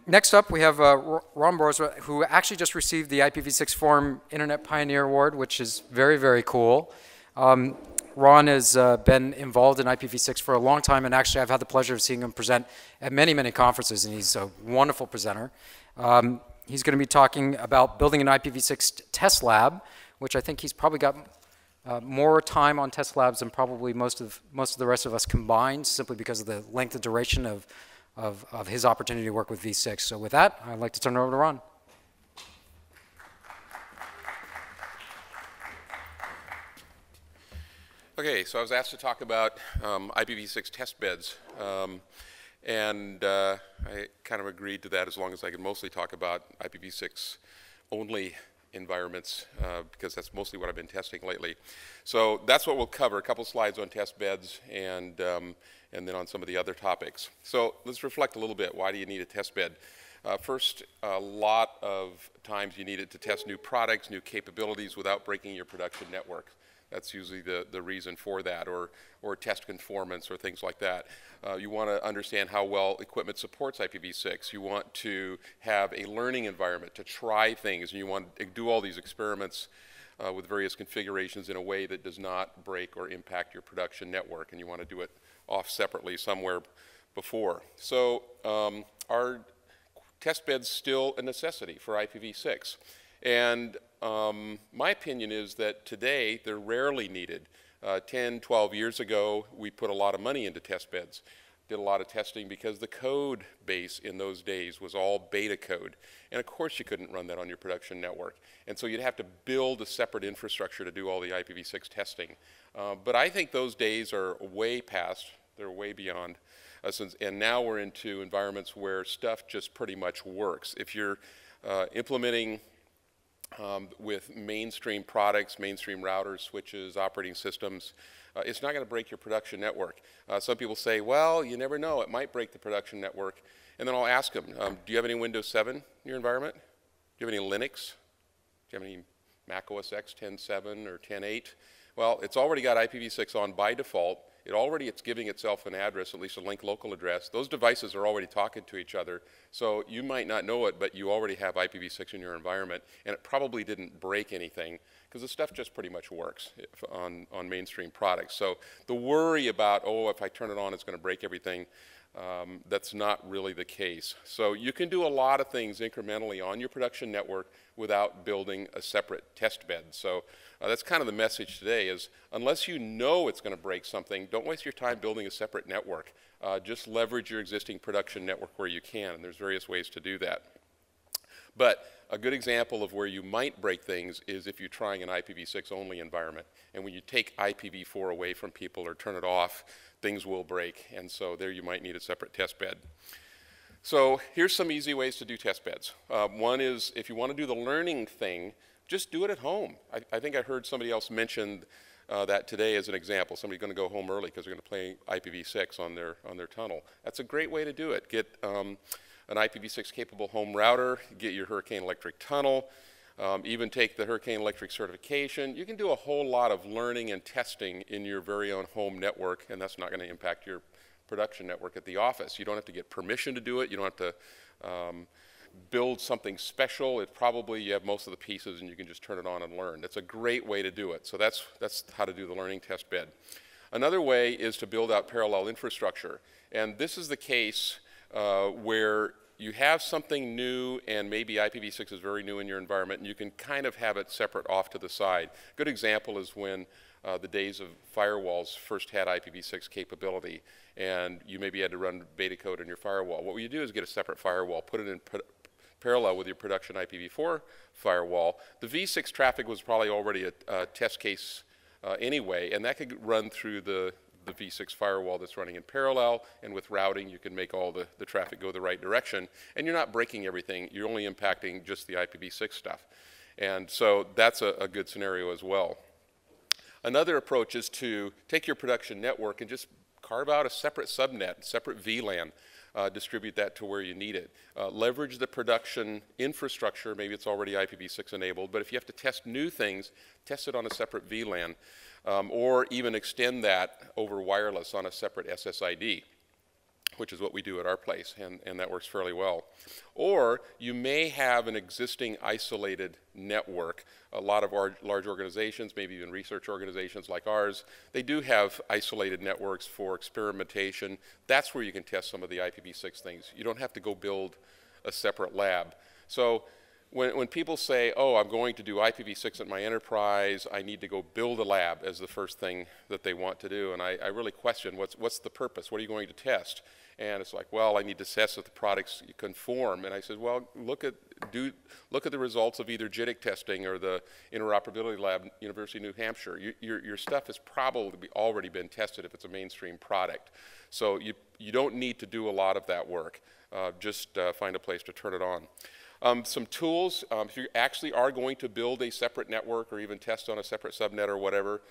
Next up, we have Ron Broersma, who actually just received the IPv6 Forum Internet Pioneer Award, which is very, very cool. Ron has been involved in IPv6 for a long time, and actually I've had the pleasure of seeing him present at many, many conferences, and he's a wonderful presenter. He's going to be talking about building an IPv6 test lab, which I think he's probably got more time on test labs than probably most of the rest of us combined, simply because of the length and duration of his opportunity to work with v6. So with that, I'd like to turn it over to Ron. Okay, so I was asked to talk about IPv6 test beds, and I kind of agreed to that as long as I could mostly talk about IPv6 only environments, because that's mostly what I've been testing lately. So that's what we'll cover, a couple slides on test beds and then on some of the other topics. So let's reflect a little bit. Why do you need a test bed? First, a lot of times you need it to test new products, new capabilities without breaking your production network. That's usually the reason for that, or test conformance or things like that. You want to understand how well equipment supports IPv6. You want to have a learning environment to try things, and you want to do all these experiments with various configurations in a way that does not break or impact your production network, and you want to do it off separately somewhere before. So are test beds still a necessity for IPv6? And my opinion is that today they're rarely needed. 10, 12 years ago, we put a lot of money into test beds, did a lot of testing because the code base in those days was all beta code. And of course you couldn't run that on your production network. And so you'd have to build a separate infrastructure to do all the IPv6 testing. But I think those days are way past, they're way beyond. And now we're into environments where stuff just pretty much works. If you're implementing with mainstream products, mainstream routers, switches, operating systems, it's not going to break your production network. Some people say, well, you never know, it might break the production network. And then I'll ask them, do you have any Windows 7 in your environment? Do you have any Linux? Do you have any Mac OS X 10.7 or 10.8? Well, it's already got IPv6 on by default. It's giving itself an address, at least a linked local address. Those devices are already talking to each other. So you might not know it, but you already have IPv6 in your environment. And it probably didn't break anything, because the stuff just pretty much works on mainstream products. So the worry about, oh, if I turn it on, it's going to break everything, that's not really the case. So you can do a lot of things incrementally on your production network without building a separate test bed. So that's kind of the message today is, unless you know it's going to break something, don't waste your time building a separate network. Just leverage your existing production network where you can, and there's various ways to do that. But a good example of where you might break things is if you're trying an IPv6 only environment. And when you take IPv4 away from people or turn it off, things will break. And so there you might need a separate test bed. So here's some easy ways to do test beds. One is, if you want to do the learning thing, just do it at home. I think I heard somebody else mention that today as an example. Somebody's going to go home early because they're going to play IPv6 on their tunnel. That's a great way to do it. Get an IPv6 capable home router, get your Hurricane Electric tunnel, even take the Hurricane Electric certification. You can do a whole lot of learning and testing in your very own home network, and that's not going to impact your production network at the office. You don't have to get permission to do it. You don't have to build something special. It's probably, you have most of the pieces and you can just turn it on and learn. That's a great way to do it. So that's how to do the learning test bed. Another way is to build out parallel infrastructure. And this is the case where you have something new, and maybe IPv6 is very new in your environment, and you can kind of have it separate off to the side. A good example is when the days of firewalls first had IPv6 capability, and you maybe had to run beta code on your firewall. What you do is get a separate firewall, put it in parallel with your production IPv4 firewall. The v6 traffic was probably already a test case anyway, and that could run through the v6 firewall that's running in parallel, and with routing you can make all the traffic go the right direction, and you're not breaking everything, you're only impacting just the IPv6 stuff. And so that's a good scenario as well. Another approach is to take your production network and just carve out a separate subnet, separate VLAN, distribute that to where you need it. Leverage the production infrastructure, maybe it's already IPv6 enabled, but if you have to test new things, test it on a separate VLAN, or even extend that over wireless on a separate SSID. which is what we do at our place, and that works fairly well. Or you may have an existing isolated network. A lot of our large organizations, maybe even research organizations like ours, they do have isolated networks for experimentation. That's where you can test some of the IPv6 things. You don't have to go build a separate lab. So when people say, oh, I'm going to do IPv6 at my enterprise, I need to go build a lab as the first thing that they want to do, and I really question what's the purpose? What are you going to test? And it's like, well, I need to test that the products conform. And I said, well, look at the results of either JITC testing or the interoperability lab, University of New Hampshire. Your stuff has probably already been tested if it's a mainstream product. So you don't need to do a lot of that work. Just find a place to turn it on. Some tools, if you actually are going to build a separate network or even test on a separate subnet or whatever,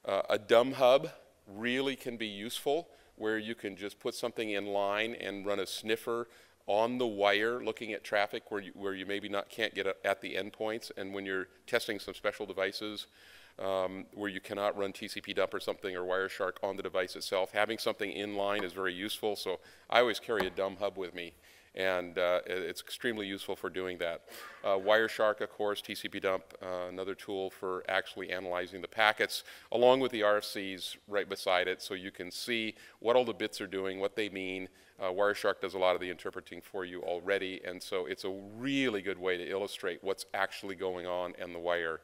a dumb hub really can be useful, where you can just put something in line and run a sniffer on the wire looking at traffic where you maybe can't get at the endpoints, and when you're testing some special devices where you cannot run TCP dump or something or Wireshark on the device itself, having something in line is very useful. So I always carry a dumb hub with me, and it's extremely useful for doing that. Wireshark, of course, TCP dump, another tool for actually analyzing the packets, along with the RFCs right beside it, so you can see what all the bits are doing, what they mean. Wireshark does a lot of the interpreting for you already, and so it's a really good way to illustrate what's actually going on in the wire.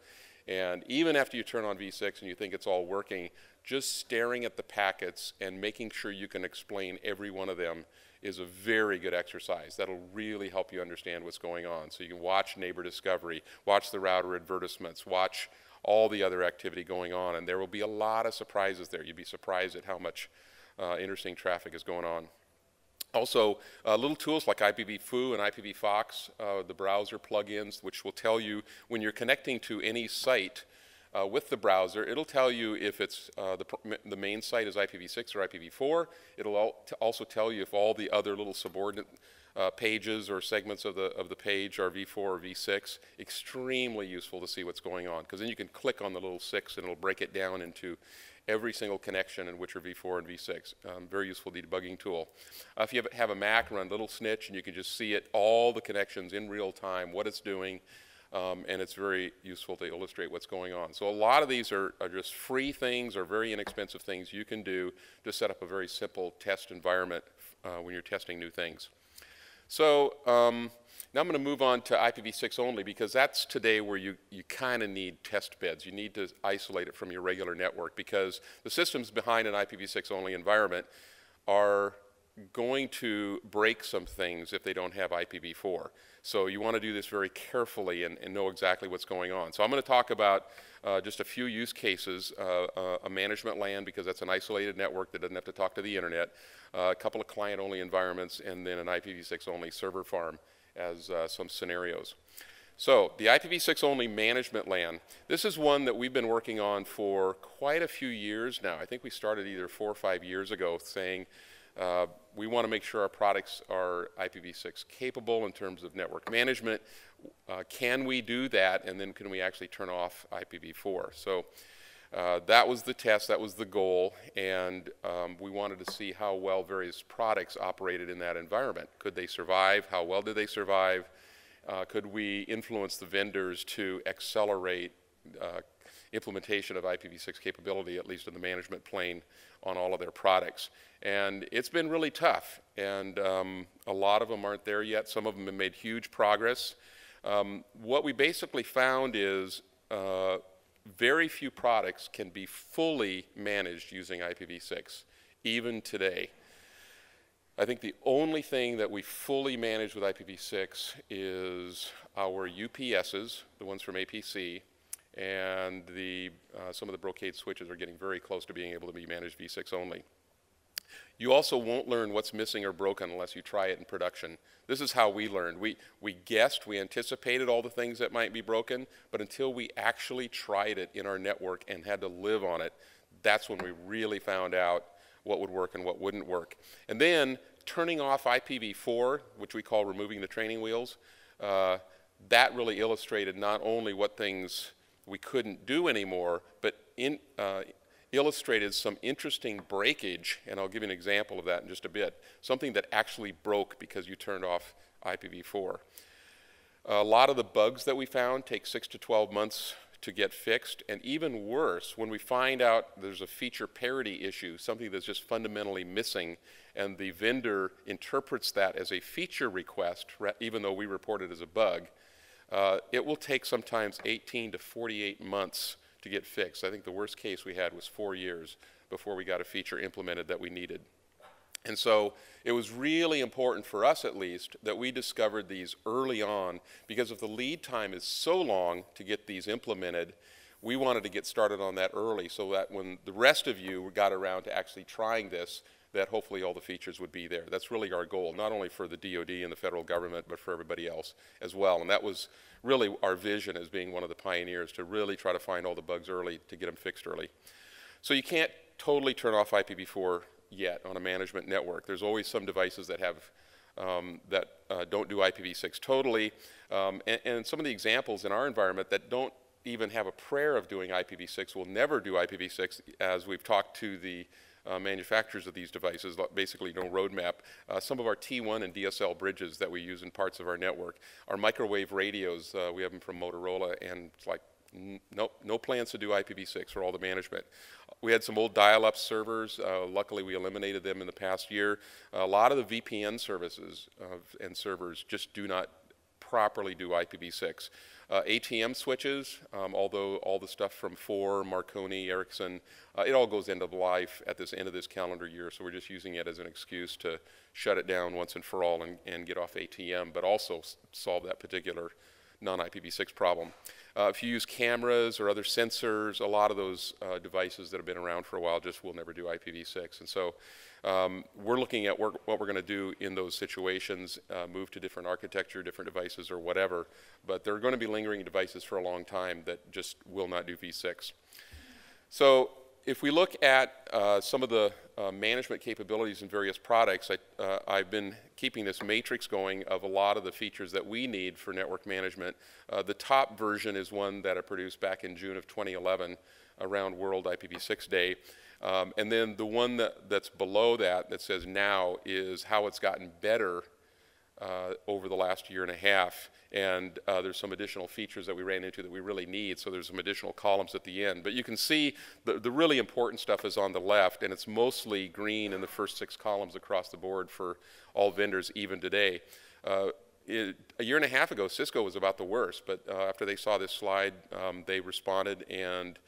And even after you turn on V6 and you think it's all working, just staring at the packets and making sure you can explain every one of them is a very good exercise. That'll really help you understand what's going on. So you can watch neighbor discovery, watch the router advertisements, watch all the other activity going on, and there will be a lot of surprises there. You'd be surprised at how much interesting traffic is going on. Also, little tools like IPv4 and IPv6, the browser plugins, which will tell you when you're connecting to any site with the browser, it'll tell you if it's the main site is IPv6 or IPv4. It'll also tell you if all the other little subordinate pages or segments of the page are v4 or v6. Extremely useful to see what's going on, because then you can click on the little 6 and it'll break it down into every single connection in which are v4 and v6. Very useful debugging tool. If you have a Mac, run Little Snitch, and you can just see it, all the connections in real time, what it's doing, and it's very useful to illustrate what's going on. So a lot of these are just free things or very inexpensive things you can do to set up a very simple test environment when you're testing new things. So now I'm going to move on to IPv6 only, because that's today where you kind of need test beds. You need to isolate it from your regular network, because the systems behind an IPv6 only environment are going to break some things if they don't have IPv4. So you want to do this very carefully and know exactly what's going on. So I'm going to talk about just a few use cases, a management LAN, because that's an isolated network that doesn't have to talk to the internet, a couple of client-only environments, and then an IPv6 only server farm as some scenarios. So the IPv6 only management LAN, this is one that we've been working on for quite a few years now. I think we started either 4 or 5 years ago saying we want to make sure our products are IPv6 capable in terms of network management. Can we do that, and then can we actually turn off IPv4? So that was the test, that was the goal, and we wanted to see how well various products operated in that environment. Could they survive? How well did they survive? Could we influence the vendors to accelerate implementation of IPv6 capability, at least in the management plane, on all of their products? And it's been really tough, and a lot of them aren't there yet. Some of them have made huge progress. What we basically found is very few products can be fully managed using IPv6, even today. I think the only thing that we fully manage with IPv6 is our UPSs, the ones from APC, and some of the Brocade switches are getting very close to being able to be managed v6 only. You also won't learn what's missing or broken unless you try it in production. This is how we learned. We guessed, we anticipated all the things that might be broken, but until we actually tried it in our network and had to live on it, that's when we really found out what would work and what wouldn't work. And then turning off IPv4, which we call removing the training wheels, that really illustrated not only what things we couldn't do anymore, but illustrated some interesting breakage, and I'll give you an example of that in just a bit, something that actually broke because you turned off IPv4. A lot of the bugs that we found take 6 to 12 months to get fixed, and even worse, when we find out there's a feature parity issue, something that's just fundamentally missing, and the vendor interprets that as a feature request, even though we report it as a bug, it will take sometimes 18 to 48 months to get fixed. I think the worst case we had was 4 years before we got a feature implemented that we needed. And so it was really important for us, at least, that we discovered these early on, because if the lead time is so long to get these implemented, we wanted to get started on that early so that when the rest of you got around to actually trying this, that hopefully all the features would be there. That's really our goal, not only for the DoD and the federal government, but for everybody else as well. And that was really our vision as being one of the pioneers, to really try to find all the bugs early to get them fixed early. So you can't totally turn off IPv4 yet on a management network. There's always some devices that have don't do IPv6 totally, and some of the examples in our environment that don't even have a prayer of doing IPv6 will never do IPv6, as we've talked to the manufacturers of these devices, basically no roadmap. Some of our T1 and DSL bridges that we use in parts of our network, our microwave radios, we have them from Motorola, and it's like, nope, no plans to do IPv6 for all the management. We had some old dial-up servers. Luckily, we eliminated them in the past year. A lot of the VPN services and servers just do not properly do IPv6. ATM switches, although all the stuff from FOR, Marconi, Ericsson, it all goes end of life at this end of this calendar year, so we're just using it as an excuse to shut it down once and for all and get off ATM, but also solve that particular non-IPv6 problem. If you use cameras or other sensors, a lot of those devices that have been around for a while just will never do IPv6. And so we're looking at what we're going to do in those situations, move to different architecture, different devices or whatever, but there are going to be lingering devices for a long time that just will not do v6. So if we look at some of the management capabilities in various products, I've been keeping this matrix going of a lot of the features that we need for network management. The top version is one that I produced back in June of 2011 around World IPv6 Day. And then the one that's below that says now is how it's gotten better over the last year and a half, and there's some additional features that we ran into that we really need, so there's some additional columns at the end. But you can see the really important stuff is on the left, and it's mostly green in the first 6 columns across the board for all vendors even today. A year and a half ago, Cisco was about the worst, but after they saw this slide, they responded and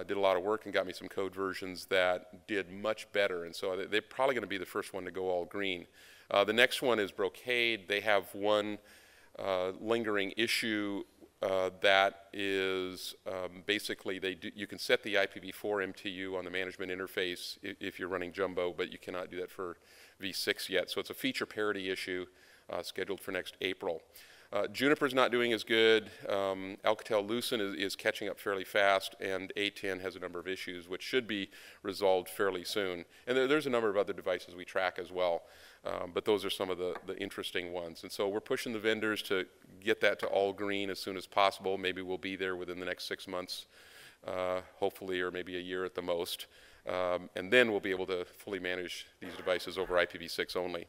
did a lot of work and got me some code versions that did much better, and so they're probably going to be the first one to go all green. The next one is Brocade. They have one lingering issue that is basically you can set the IPv4 MTU on the management interface if you're running Jumbo, but you cannot do that for v6 yet. So it's a feature parity issue scheduled for next April. Juniper's not doing as good. Alcatel-Lucent is catching up fairly fast, and A10 has a number of issues which should be resolved fairly soon. And there's a number of other devices we track as well, but those are some of the interesting ones. And so we're pushing the vendors to get that to all green as soon as possible. Maybe we'll be there within the next 6 months, hopefully, or maybe a year at the most. And then we'll be able to fully manage these devices over IPv6 only.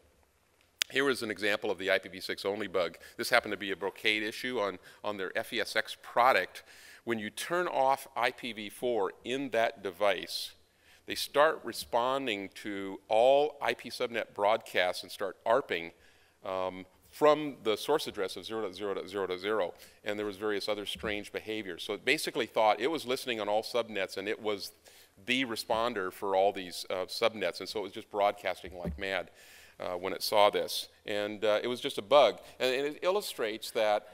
Here is an example of the IPv6 only bug. This happened to be a Brocade issue on their FESX product. When you turn off IPv4 in that device, they start responding to all IP subnet broadcasts and start ARPing from the source address of 0.0.0.0, and there was various other strange behaviors. So it basically thought it was listening on all subnets, and it was the responder for all these subnets, and so it was just broadcasting like mad when it saw this. And it was just a bug. And it illustrates that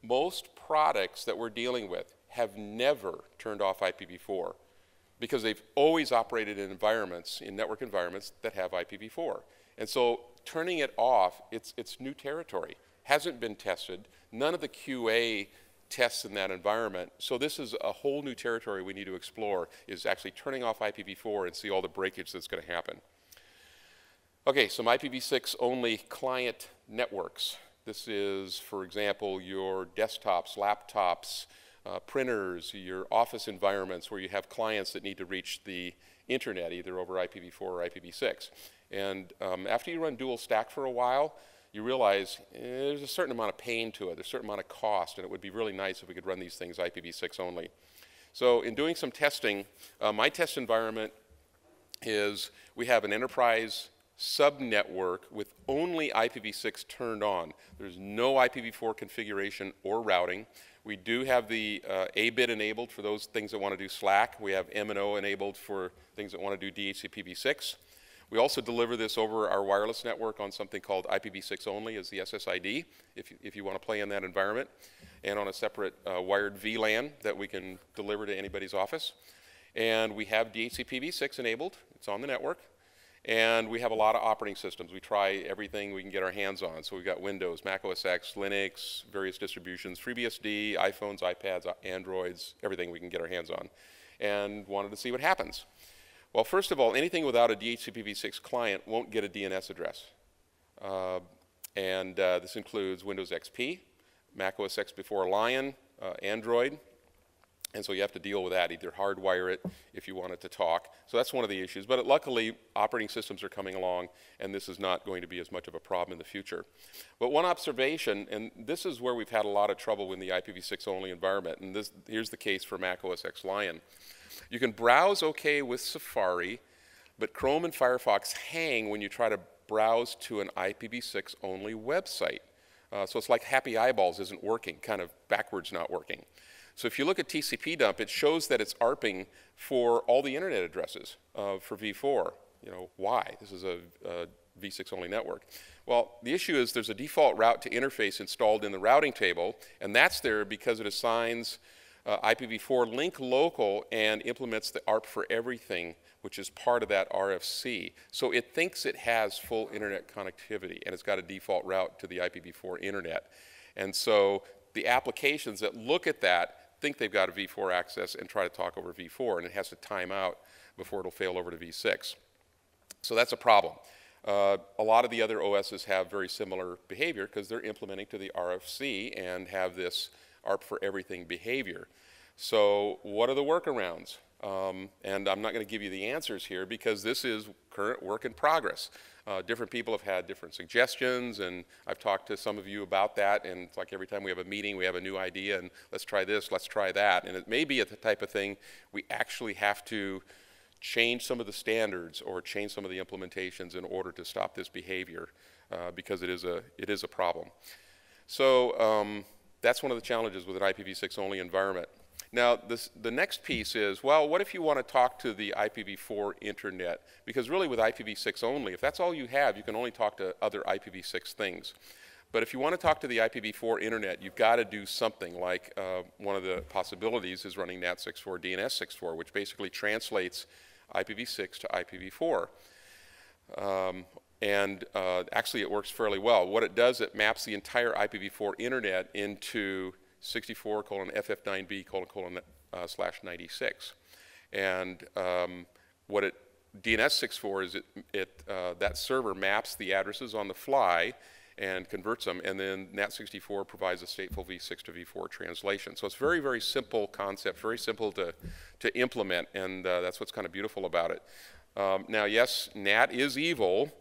most products that we're dealing with have never turned off IPv4 because they've always operated in environments, in network environments that have IPv4. And so turning it off, it's new territory. Hasn't been tested. None of the QA tests in that environment. So this is a whole new territory we need to explore, is actually turning off IPv4 and see all the breakage that's going to happen. Okay, some IPv6 only client networks. This is, for example, your desktops, laptops, printers, your office environments where you have clients that need to reach the internet either over IPv4 or IPv6. And after you run dual stack for a while, you realize there's a certain amount of pain to it, there's a certain amount of cost, and it would be really nice if we could run these things IPv6 only. So in doing some testing, my test environment is we have an enterprise subnetwork with only IPv6 turned on. There's no IPv4 configuration or routing. We do have the A-bit enabled for those things that want to do Slack. We have M&O enabled for things that want to do DHCPv6. We also deliver this over our wireless network on something called IPv6 Only as the SSID, if you want to play in that environment, and on a separate wired VLAN that we can deliver to anybody's office. And we have DHCPv6 enabled. It's on the network. And we have a lot of operating systems. We try everything we can get our hands on. So we've got Windows, Mac OS X, Linux, various distributions, FreeBSD, iPhones, iPads, Androids, everything we can get our hands on. And wanted to see what happens. Well, first of all, anything without a DHCPv6 client won't get a DNS address. This includes Windows XP, Mac OS X before Lion, Android. And so you have to deal with that, either hardwire it if you want it to talk. So that's one of the issues. But luckily, operating systems are coming along, and this is not going to be as much of a problem in the future. But one observation, and this is where we've had a lot of trouble in the IPv6 only environment, and here's the case for Mac OS X Lion. You can browse okay with Safari, but Chrome and Firefox hang when you try to browse to an IPv6 only website. So it's like Happy Eyeballs isn't working, kind of backwards not working. So if you look at TCP dump, it shows that it's ARPing for all the internet addresses for v4. You know, why? This is a v6 only network. Well, the issue is there's a default route to interface installed in the routing table, and that's there because it assigns IPv4 link local and implements the ARP for everything, which is part of that RFC. So it thinks it has full internet connectivity, and it's got a default route to the IPv4 internet. And so the applications that look at that think they've got a v4 access and try to talk over v4, and it has to time out before it'll fail over to v6. So that's a problem. A lot of the other OSs have very similar behavior because they're implementing to the RFC and have this ARP for everything behavior. So what are the workarounds? And I'm not going to give you the answers here because this is current work in progress. Different people have had different suggestions, and I've talked to some of you about that, and it's like every time we have a meeting, we have a new idea, and let's try this, let's try that. And it may be the type of thing we actually have to change some of the standards or change some of the implementations in order to stop this behavior because it is a problem. So that's one of the challenges with an IPv6 only environment. Now, the next piece is, well, what if you want to talk to the IPv4 internet? Because really with IPv6 only, if that's all you have, you can only talk to other IPv6 things. But if you want to talk to the IPv4 internet, you've got to do something like one of the possibilities is running NAT64 DNS64, which basically translates IPv6 to IPv4. Actually, it works fairly well. What it does, it maps the entire IPv4 internet into 64:FF9B:/96. And what DNS64 is that server maps the addresses on the fly and converts them, and then NAT64 provides a stateful v6 to v4 translation. So it's very, very simple concept, very simple to implement, and that's what's kind of beautiful about it. Now, yes, NAT is evil,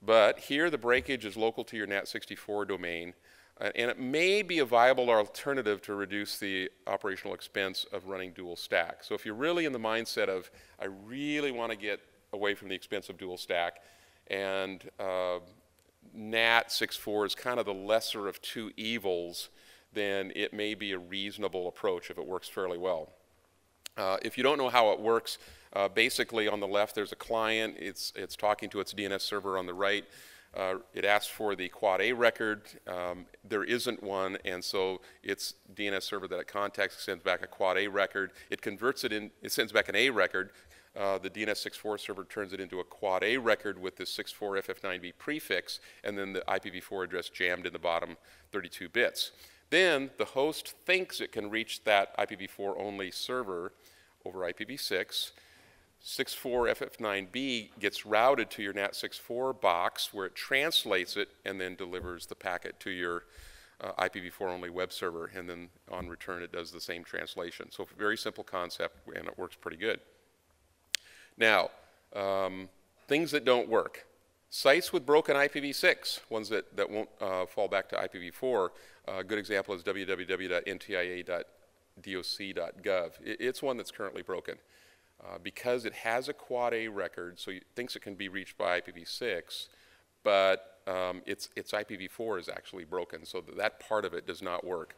but here the breakage is local to your NAT64 domain. And it may be a viable alternative to reduce the operational expense of running dual stack. So if you're really in the mindset of, I really want to get away from the expense of dual stack, and NAT64 is kind of the lesser of two evils, then it may be a reasonable approach if it works fairly well. If you don't know how it works, basically on the left there's a client. It's talking to its DNS server on the right. It asks for the quad A record. There isn't one, and so its DNS server that it contacts sends back a quad A record. It converts it in, it sends back an A record. The DNS64 server turns it into a quad A record with the 64FF9B prefix, and then the IPv4 address jammed in the bottom 32 bits. Then the host thinks it can reach that IPv4 only server over IPv6. 64FF9B gets routed to your NAT64 box where it translates it and then delivers the packet to your IPv4 only web server, and then on return it does the same translation. So very simple concept, and it works pretty good. Now, things that don't work. Sites with broken IPv6, ones that won't fall back to IPv4. A good example is www.ntia.doc.gov. It's one that's currently broken. Because it has a quad A record, so it thinks it can be reached by IPv6, but its IPv4 is actually broken, so that part of it does not work.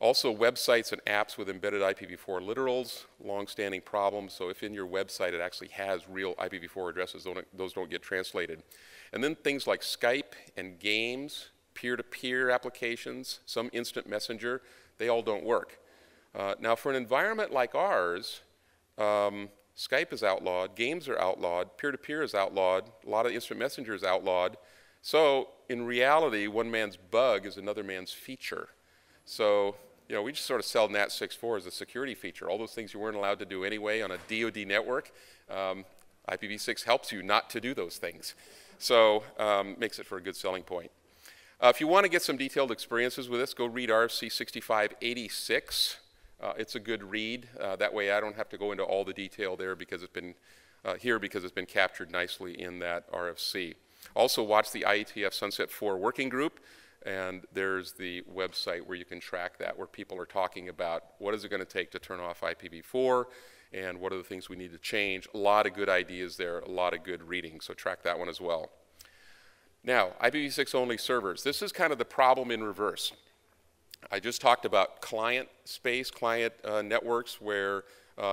Also, websites and apps with embedded IPv4 literals, long-standing problems. So if in your website it actually has real IPv4 addresses, those don't get translated. And then things like Skype and games, peer-to-peer applications, some instant messenger, they all don't work. Now for an environment like ours, Skype is outlawed, games are outlawed, peer-to-peer is outlawed, a lot of instant messenger is outlawed. So in reality, one man's bug is another man's feature. So we just sort of sell NAT64 as a security feature. All those things you weren't allowed to do anyway on a DoD network, IPv6 helps you not to do those things. So makes it for a good selling point. If you want to get some detailed experiences with this, go read RFC 6586. It's a good read. That way I don't have to go into all the detail there because it's been because it's been captured nicely in that RFC. Also watch the IETF Sunset 4 working group. And there's the website where you can track that, where people are talking about what is it going to take to turn off IPv4 and what are the things we need to change. A lot of good ideas there, a lot of good reading, so track that one as well. Now, IPv6 only servers. This is kind of the problem in reverse. I just talked about client space, client networks where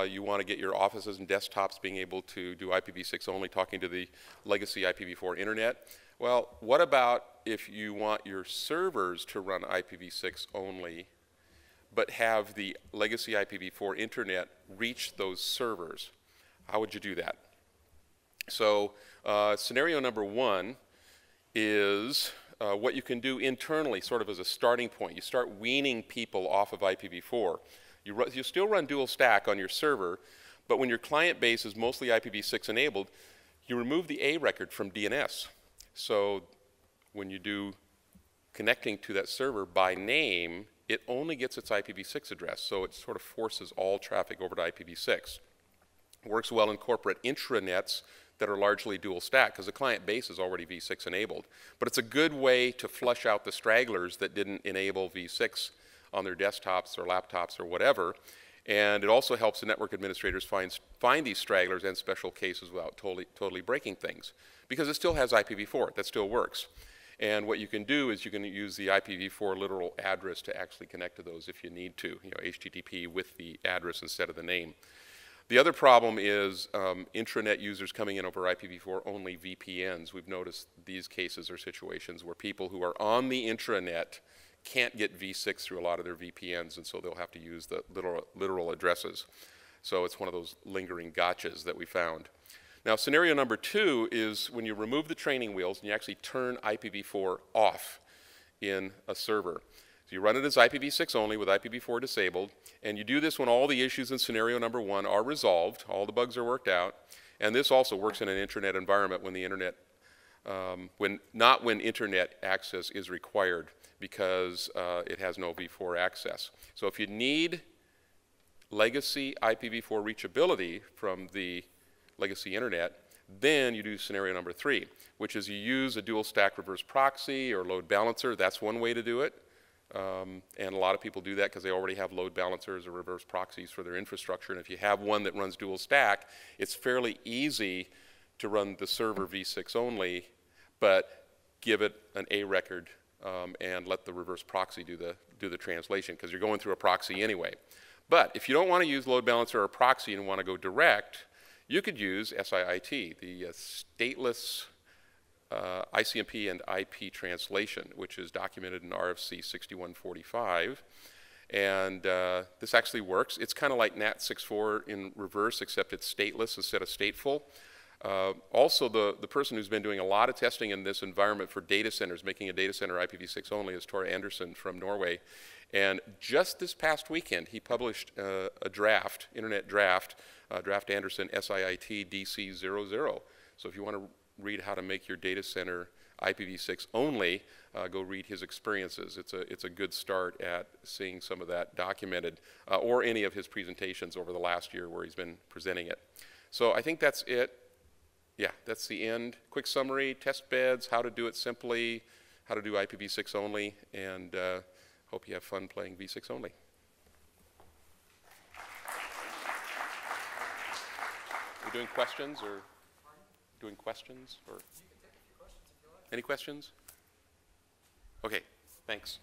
you want to get your offices and desktops being able to do IPv6 only, talking to the legacy IPv4 internet. Well, what about if you want your servers to run IPv6 only, but have the legacy IPv4 internet reach those servers? How would you do that? So scenario number one is what you can do internally, sort of as a starting point. You start weaning people off of IPv4. You still run dual stack on your server, but when your client base is mostly IPv6 enabled, you remove the A record from DNS. So when you do connecting to that server by name, it only gets its IPv6 address, so it sort of forces all traffic over to IPv6. It works well in corporate intranets that are largely dual stack because the client base is already v6 enabled. But it's a good way to flush out the stragglers that didn't enable v6 on their desktops or laptops or whatever. And it also helps the network administrators find these stragglers and special cases without totally breaking things, because it still has IPv4. That still works. And what you can do is you can use the IPv4 literal address to actually connect to those if you need to, HTTP with the address instead of the name. The other problem is intranet users coming in over IPv4 only VPNs. We've noticed these cases or situations where people who are on the intranet can't get v6 through a lot of their VPNs, and so they'll have to use the literal addresses. So it's one of those lingering gotchas that we found. Now, scenario number two is when you remove the training wheels and you actually turn IPv4 off in a server. So you run it as IPv6 only with IPv4 disabled, and you do this when all the issues in scenario number one are resolved, all the bugs are worked out, and this also works in an intranet environment when the internet, not when internet access is required, because it has no v4 access. So if you need legacy IPv4 reachability from the legacy internet, then you do scenario number three, which is you use a dual stack reverse proxy or load balancer. That's one way to do it. And a lot of people do that because they already have load balancers or reverse proxies for their infrastructure. And if you have one that runs dual stack, it's fairly easy to run the server v6 only, but give it an A record and let the reverse proxy do the translation, because you're going through a proxy anyway. But if you don't want to use load balancer or proxy and want to go direct, you could use SIIT, the stateless ICMP and IP translation, which is documented in RFC 6145. And this actually works. It's kind of like NAT64 in reverse, except it's stateless instead of stateful. Also, the person who's been doing a lot of testing in this environment for data centers, making a data center IPv6 only, is Tore Andersen from Norway. And just this past weekend, he published a draft, internet draft, Draft Andersen SIIT DC00. So if you want to read how to make your data center IPv6 only, go read his experiences. It's a good start at seeing some of that documented, or any of his presentations over the last year where he's been presenting it. So I think that's it. Yeah, that's the end. Quick summary, test beds, how to do it simply, how to do IPv6 only, and hope you have fun playing v6 only. We're doing questions, or doing questions, or any questions? Okay, thanks.